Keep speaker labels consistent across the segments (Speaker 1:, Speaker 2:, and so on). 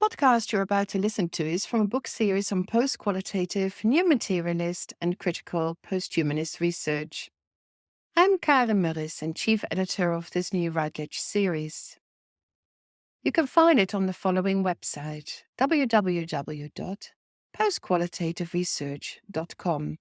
Speaker 1: podcast you're about to listen to is from a book series on post-qualitative, new materialist, and critical post-humanist research. I'm Karen Murris and chief editor of this new Routledge series. You can find it on the following website, www.postqualitativeresearch.com.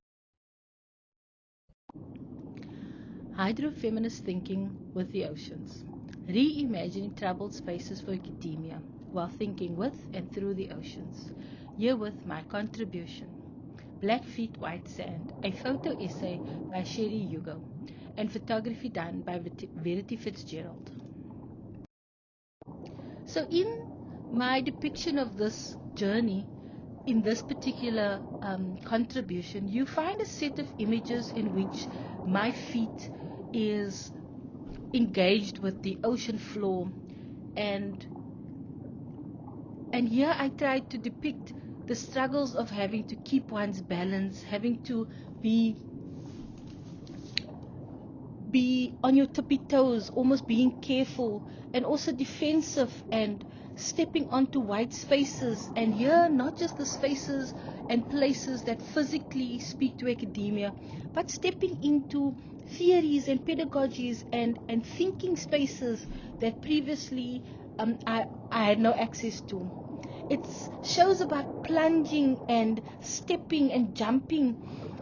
Speaker 2: Hydrofeminist Thinking with the Oceans. Reimagining troubled spaces for academia while thinking with and through the oceans. Herewith my contribution. Black Feet, White Sand, a photo essay by Cheri Hugo, and photography done by Verity Fitzgerald. So in my depiction of this journey, in this particular contribution, you find a set of images in which my feet is engaged with the ocean floor, and here I tried to depict the struggles of having to keep one's balance, having to be on your tippy toes, almost being careful and also defensive, and stepping onto wide spaces. And here, not just the spaces and places that physically speak to academia, but stepping into theories and pedagogies and thinking spaces that previously I had no access to. It's shows about plunging and stepping and jumping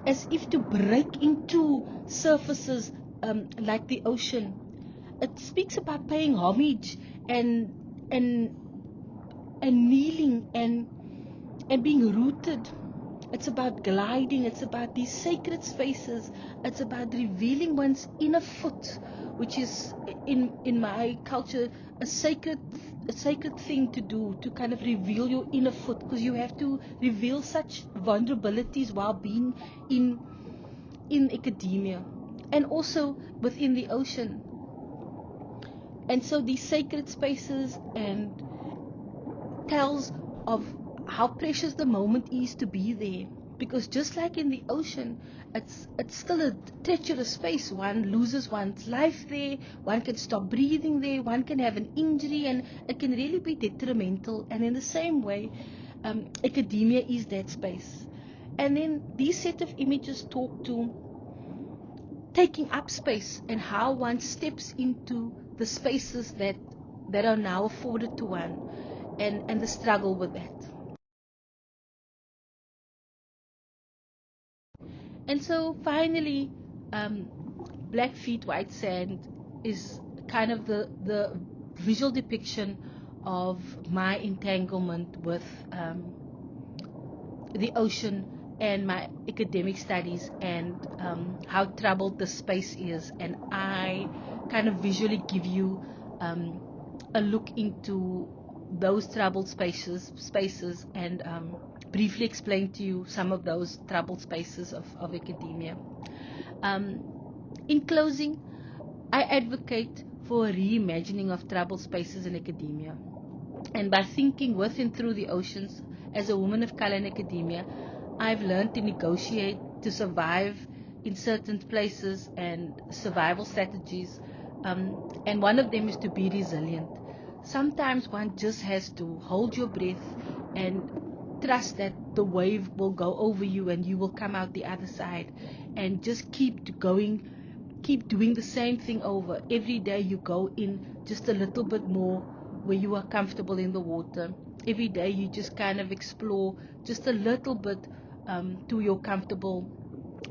Speaker 2: as if to break into surfaces like the ocean. It speaks about paying homage and kneeling and being rooted. It's about gliding. It's about these sacred spaces. It's about revealing one's inner foot, which is in my culture a sacred thing to do, to kind of reveal your inner foot, because you have to reveal such vulnerabilities while being in academia and also within the ocean. And so these sacred spaces and tells of how precious the moment is to be there, because just like in the ocean, it's still a treacherous space. One loses one's life there, one can stop breathing there, one can have an injury, and it can really be detrimental. And in the same way, academia is that space. And then these set of images talk to taking up space and how one steps into the spaces that are now afforded to one, and the struggle with that. And so finally, Black Feet, White Sand is kind of the visual depiction of my entanglement with the ocean and my academic studies, and how troubled the space is. And I kind of visually give you a look into those troubled spaces and briefly explain to you some of those troubled spaces of academia. In closing, I advocate for a reimagining of troubled spaces in academia. And by thinking with and through the oceans, as a woman of color in academia, I've learned to negotiate, to survive in certain places, and survival strategies. And one of them is to be resilient. Sometimes one just has to hold your breath and trust that the wave will go over you and you will come out the other side, and just keep going, keep doing the same thing over. Every day you go in just a little bit more where you are comfortable in the water. Every day you just kind of explore just a little bit to your comfortable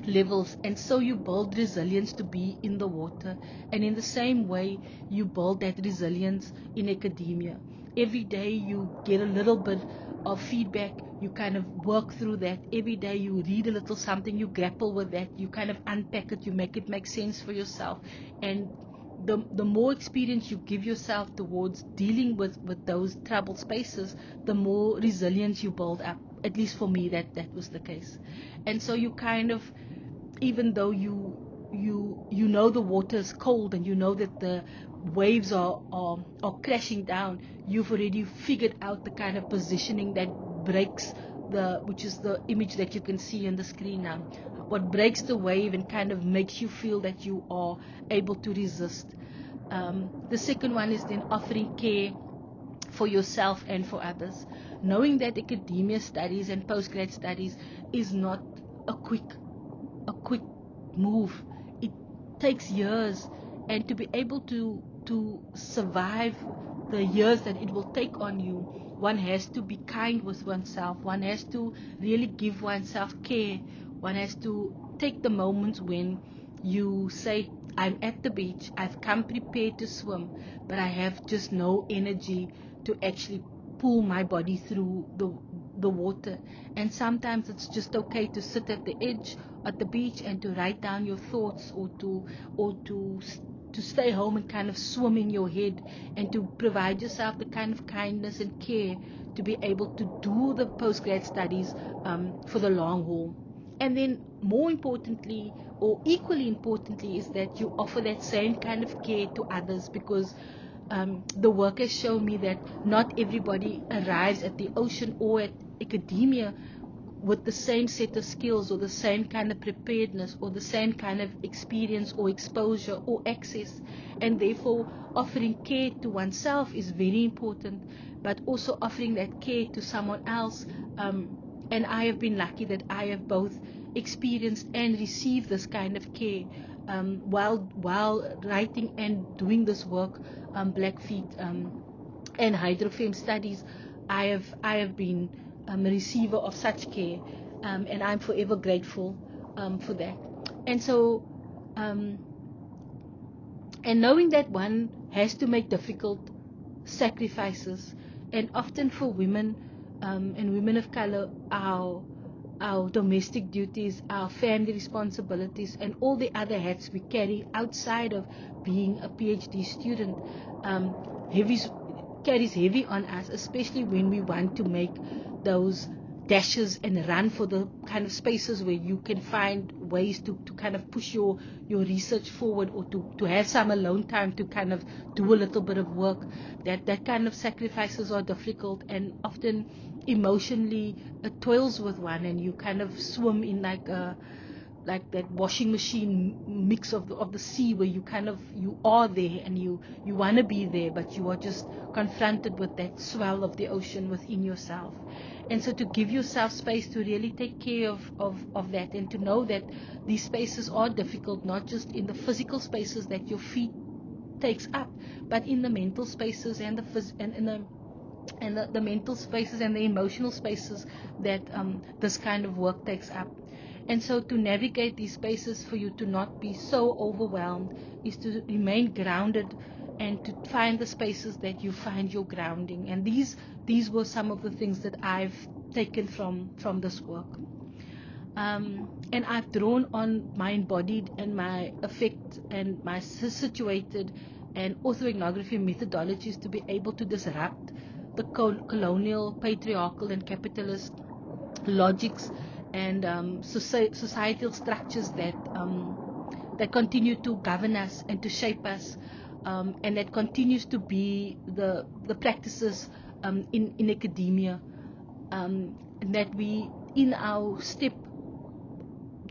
Speaker 2: levels, and so you build resilience to be in the water. And in the same way, you build that resilience in academia. Every day you get a little bit of feedback, you kind of work through that. Every day you read a little something, you grapple with that, you kind of unpack it, you make it make sense for yourself. And the more experience you give yourself towards dealing with those troubled spaces, the more resilience you build up. At least for me, that was the case. And so you kind of, even though you know the water is cold and you know that the waves are crashing down, you've already figured out the kind of positioning that breaks which is the image that you can see on the screen now, what breaks the wave and kind of makes you feel that you are able to resist. The second one is then offering care for yourself and for others. Knowing that academia studies and postgrad studies is not a quick move. It takes years, and to be able to survive the years that it will take on you, one has to be kind with oneself. One has to really give oneself care. One has to take the moments when you say, I'm at the beach, I've come prepared to swim, but I have just no energy to actually pull my body through the water. And sometimes it's just okay to sit at the edge at the beach and to write down your thoughts, or to stay home and kind of swim in your head, and to provide yourself the kind of kindness and care to be able to do the postgrad studies for the long haul. And then more importantly, or equally importantly, is that you offer that same kind of care to others, because the work has shown me that not everybody arrives at the ocean or at academia with the same set of skills, or the same kind of preparedness, or the same kind of experience or exposure or access. And therefore offering care to oneself is very important, but also offering that care to someone else. And I have been lucky that I have both experienced and received this kind of care while writing and doing this work, Blackfeet and hydrofem studies. I have been a receiver of such care, and I'm forever grateful for that. And so, and knowing that one has to make difficult sacrifices, and often for women and women of color, our domestic duties, our family responsibilities, and all the other hats we carry outside of being a PhD student, heavy carries heavy on us, especially when we want to make those dashes and run for the kind of spaces where you can find ways to kind of push your research forward, or to have some alone time to kind of do a little bit of work. That kind of sacrifices are difficult, and often emotionally it toils with one, and you kind of swim in like that washing machine mix of the sea, where you are there, and you want to be there, but you are just confronted with that swell of the ocean within yourself. And so to give yourself space to really take care of that, and to know that these spaces are difficult, not just in the physical spaces that your feet takes up, but in the mental spaces and the mental spaces and the emotional spaces that this kind of work takes up. And so to navigate these spaces, for you to not be so overwhelmed, is to remain grounded, and to find the spaces that you find your grounding. And these were some of the things that I've taken from this work. And I've drawn on my embodied and my affect and my situated and orthoethnography methodologies to be able to disrupt the colonial, patriarchal, and capitalist logics and societal structures that continue to govern us and to shape us, and that continues to be the practices in academia, and that we, in our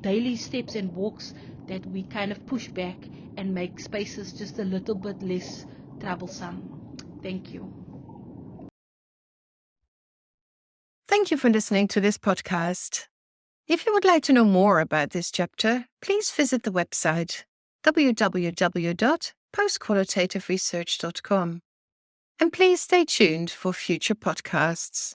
Speaker 2: daily steps and walks, that we kind of push back and make spaces just a little bit less troublesome. Thank you.
Speaker 1: Thank you for listening to this podcast. If you would like to know more about this chapter, please visit the website www.postqualitativeresearch.com. And please stay tuned for future podcasts.